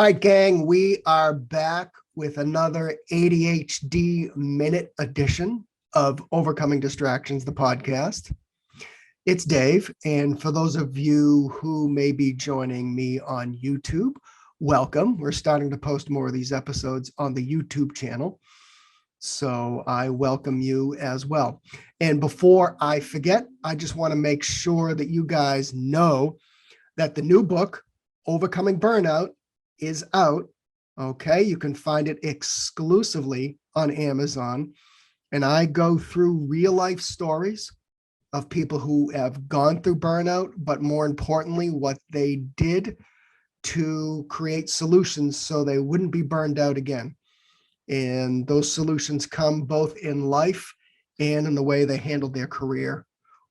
All right, gang, we are back with another ADHD minute edition of Overcoming Distractions, the podcast. It's Dave, and for those of you who may be joining me on YouTube, welcome. We're starting to post more of these episodes on the YouTube channel, so I welcome you as well. And before I forget, I just want to make sure that you guys know that the new book, Overcoming Burnout, is out. Okay, you can find it exclusively on Amazon. And I go through real life stories of people who have gone through burnout, but more importantly, what they did to create solutions so they wouldn't be burned out again. And those solutions come both in life and in the way they handled their career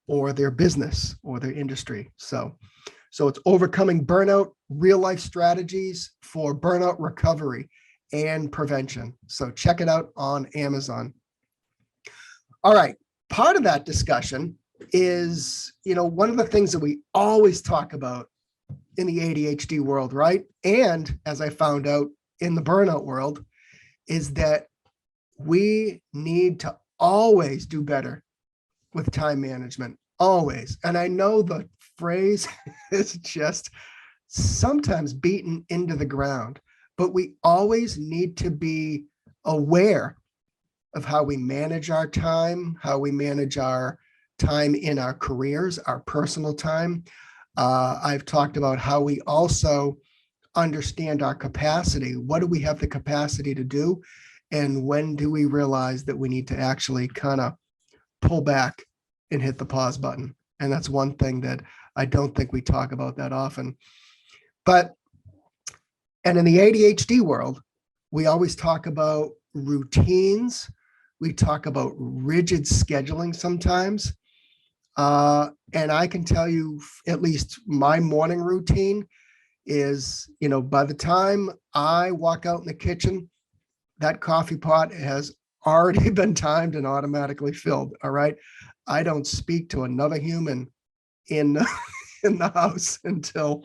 or their business or their industry. So it's Overcoming Burnout, Real Life Strategies for Burnout Recovery and Prevention. So check it out on Amazon. All right. Part of that discussion is, one of the things that we always talk about in the ADHD world, right? And as I found out in the burnout world, is that we need to always do better with time management, always. And I know the phrase is just sometimes beaten into the ground, but we always need to be aware of how we manage our time, how we manage our time in our careers, our personal time. I've talked about how we also understand our capacity. What do we have the capacity to do? And when do we realize that we need to actually kind of pull back and hit the pause button? And that's one thing that I don't think we talk about that often. And in the ADHD world, we always talk about routines. We talk about rigid scheduling sometimes. And I can tell you, at least my morning routine is, by the time I walk out in the kitchen, that coffee pot has already been timed and automatically filled. All right. I don't speak to another human in the house until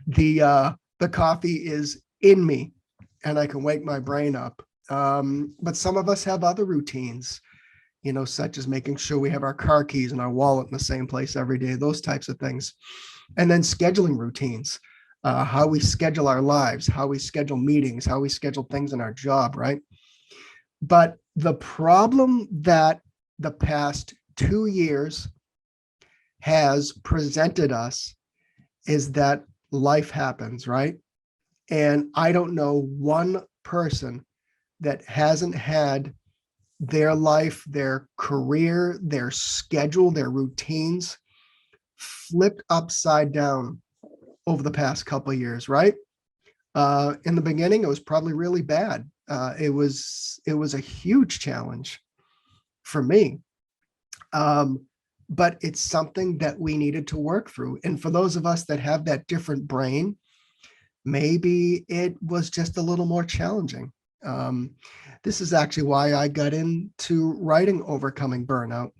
the coffee is in me and I can wake my brain up. But some of us have other routines, such as making sure we have our car keys and our wallet in the same place every day, those types of things. And then scheduling routines, how we schedule our lives, how we schedule meetings, how we schedule things in our job, right? But the problem that the past 2 years has presented us is that life happens, right? And I don't know one person that hasn't had their life, their career, their schedule, their routines flipped upside down over the past couple of years, right? In the beginning, it was probably really bad. It was a huge challenge for me. But it's something that we needed to work through. And for those of us that have that different brain, maybe it was just a little more challenging. This is actually why I got into writing Overcoming Burnout,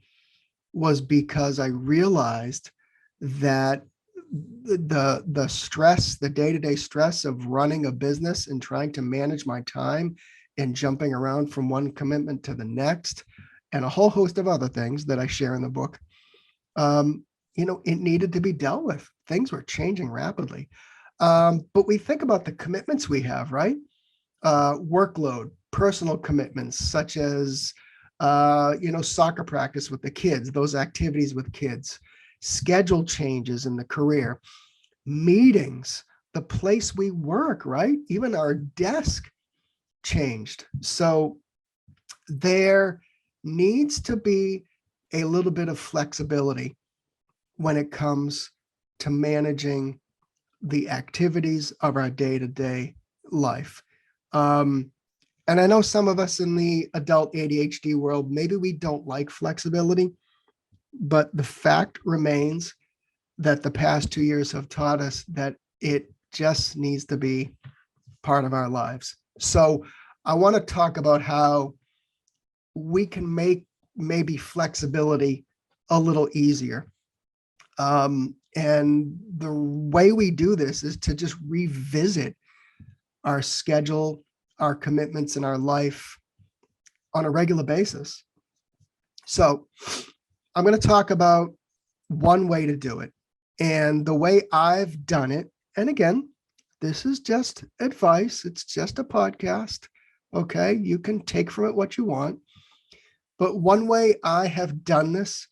was because I realized that the stress, the day-to-day stress of running a business and trying to manage my time and jumping around from one commitment to the next, and a whole host of other things that I share in the book, it needed to be dealt with. Things were changing rapidly. But we think about the commitments we have, right? Workload, personal commitments, such as, soccer practice with the kids, those activities with kids, schedule changes in the career, meetings, the place we work, right? Even our desk changed. So there needs to be a little bit of flexibility when it comes to managing the activities of our day-to-day life. And I know some of us in the adult ADHD world, maybe we don't like flexibility, but the fact remains that the past 2 years have taught us that it just needs to be part of our lives. So I want to talk about how we can make maybe flexibility a little easier. And the way we do this is to just revisit our schedule, our commitments in our life on a regular basis. So I'm going to talk about one way to do it. And the way I've done it, and again, this is just advice. It's just a podcast. Okay. You can take from it what you want. But one way I have done this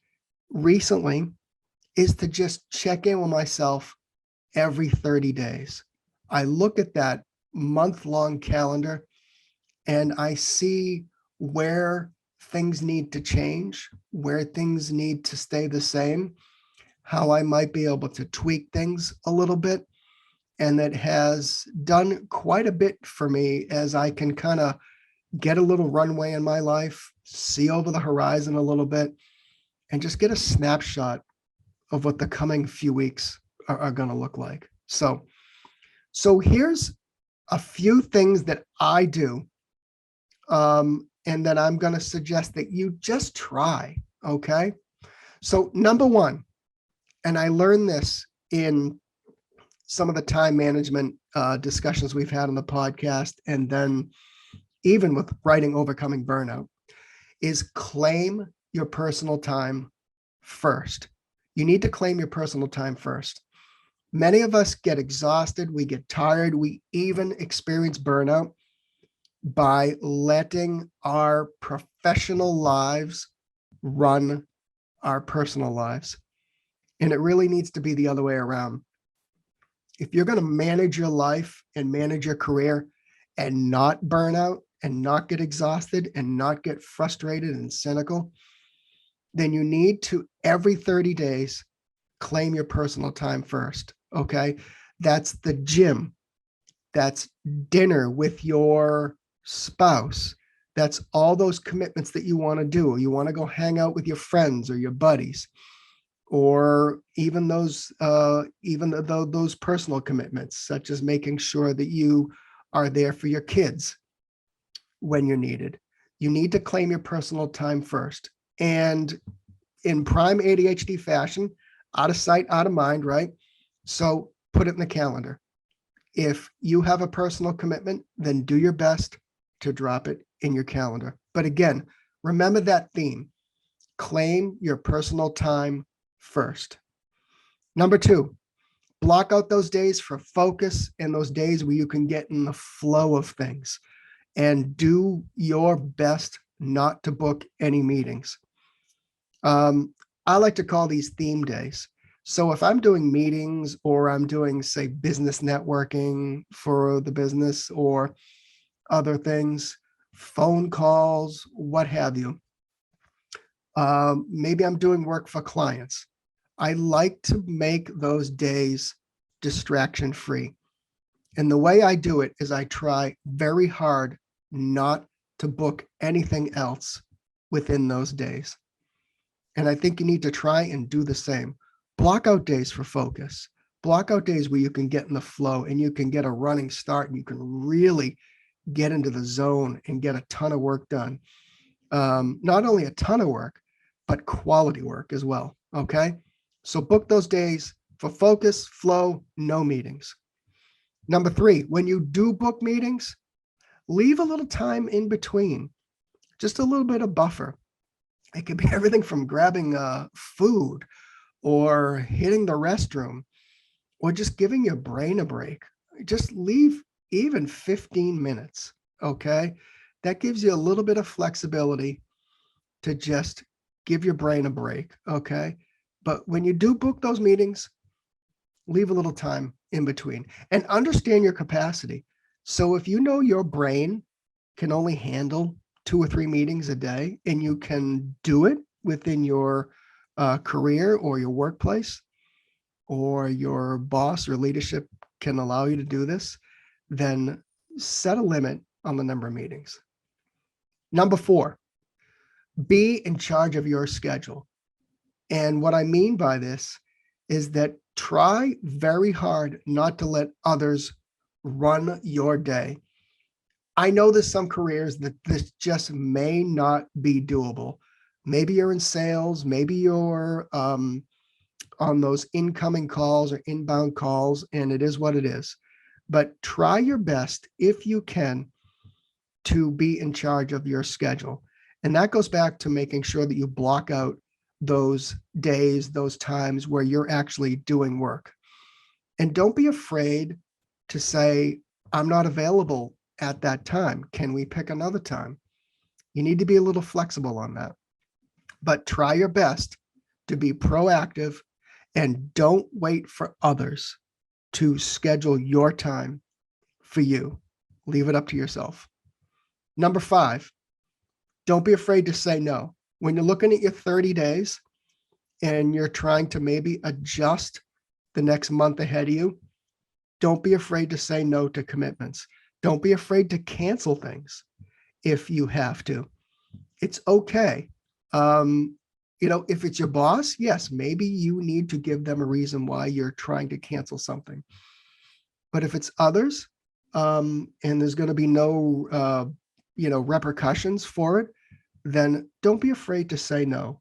recently is to just check in with myself every 30 days. I look at that month-long calendar and I see where things need to change, where things need to stay the same, how I might be able to tweak things a little bit. And that has done quite a bit for me as I can kind of get a little runway in my life, see over the horizon a little bit, and just get a snapshot of what the coming few weeks are going to look like. So here's a few things that I do, and that I'm going to suggest that you just try. Okay. So number one, and I learned this in some of the time management discussions we've had on the podcast, and then even with writing Overcoming Burnout, is claim your personal time first. You need to claim your personal time first. Many of us get exhausted, we get tired, we even experience burnout by letting our professional lives run our personal lives. And it really needs to be the other way around. If you're going to manage your life and manage your career and not burn out and not get exhausted and not get frustrated and cynical, then you need to, every 30 days, claim your personal time first. Okay. That's the gym. That's dinner with your spouse. That's all those commitments that you want to do. You want to go hang out with your friends or your buddies, or even those personal commitments, such as making sure that you are there for your kids when you're needed. You need to claim your personal time first. And in prime ADHD fashion, out of sight, out of mind, right? So put it in the calendar. If you have a personal commitment, then do your best to drop it in your calendar. But again, remember that theme. Claim your personal time first. Number two, block out those days for focus and those days where you can get in the flow of things, and do your best not to book any meetings. I like to call these theme days. So if I'm doing meetings, or I'm doing, say, business networking for the business or other things, phone calls, what have you. Maybe I'm doing work for clients. I like to make those days distraction free. And the way I do it is I try very hard not to book anything else within those days. And I think you need to try and do the same. Block out days for focus. Block out days where you can get in the flow and you can get a running start and you can really get into the zone and get a ton of work done. Not only a ton of work, but quality work as well. Okay. So book those days for focus, flow, no meetings. Number three, when you do book meetings, leave a little time in between, just a little bit of buffer. It could be everything from grabbing food, or hitting the restroom, or just giving your brain a break. Just leave even 15 minutes. Okay. That gives you a little bit of flexibility to just give your brain a break. Okay. But when you do book those meetings, leave a little time in between and understand your capacity. So if you know your brain can only handle 2 or 3 meetings a day, and you can do it within your career or your workplace, or your boss or leadership can allow you to do this, then set a limit on the number of meetings. Number 4, be in charge of your schedule. And what I mean by this is that try very hard not to let others run your day. I know there's some careers that this just may not be doable. Maybe you're in sales, maybe you're on those incoming calls or inbound calls, and it is what it is. but try your best if you can to be in charge of your schedule. And that goes back to making sure that you block out those days, those times where you're actually doing work. And don't be afraid to say, I'm not available at that time. Can we pick another time? You need to be a little flexible on that. But try your best to be proactive and don't wait for others to schedule your time for you. Leave it up to yourself. Number 5, don't be afraid to say no. When you're looking at your 30 days and you're trying to maybe adjust the next month ahead of you, don't be afraid to say no to commitments. Don't be afraid to cancel things if you have to. It's okay. If it's your boss, yes, maybe you need to give them a reason why you're trying to cancel something. But if it's others, and there's going to be no, repercussions for it, then don't be afraid to say no.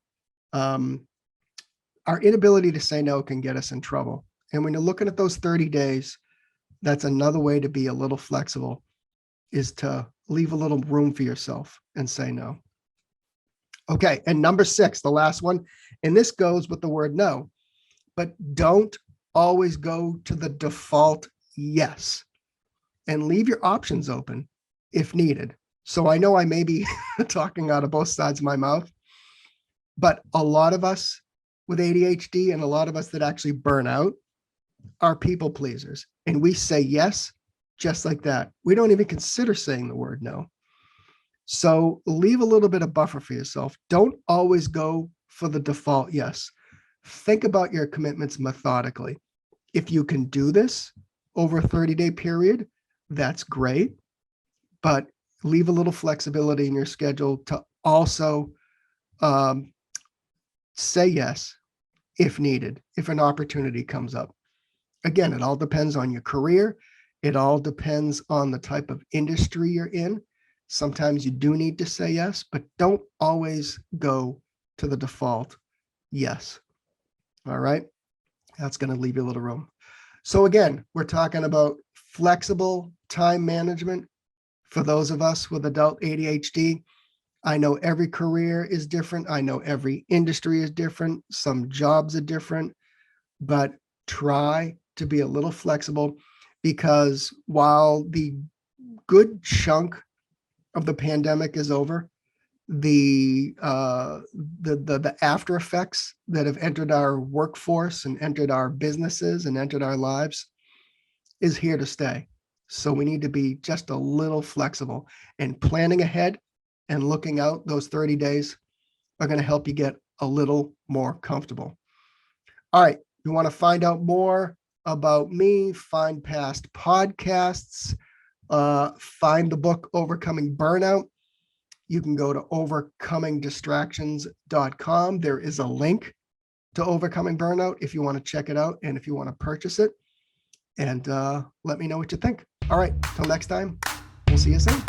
Our inability to say no can get us in trouble. And when you're looking at those 30 days, that's another way to be a little flexible, is to leave a little room for yourself and say no. Okay, and number 6, the last one, and this goes with the word no, but don't always go to the default yes, and leave your options open if needed. So I know I may be talking out of both sides of my mouth, but a lot of us with ADHD and a lot of us that actually burn out are people pleasers. And we say yes, just like that. We don't even consider saying the word no. So leave a little bit of buffer for yourself. Don't always go for the default yes. Think about your commitments methodically. If you can do this over a 30-day period, that's great. But leave a little flexibility in your schedule to also say yes if needed, if an opportunity comes up. Again, it all depends on your career. It all depends on the type of industry you're in. Sometimes you do need to say yes, but don't always go to the default yes. All right. That's going to leave you a little room. So again, we're talking about flexible time management for those of us with adult ADHD. I know every career is different. I know every industry is different. Some jobs are different, but try to be a little flexible, because while the good chunk of the pandemic is over, the after effects that have entered our workforce and entered our businesses and entered our lives is here to stay. So we need to be just a little flexible, and planning ahead and looking out those 30 days are going to help you get a little more comfortable. All right. You want to find out more about me, find past podcasts, find the book Overcoming Burnout. You can go to overcomingdistractions.com. There is a link to Overcoming Burnout if you want to check it out and if you want to purchase it. And let me know what you think. All right, till next time, we'll see you soon.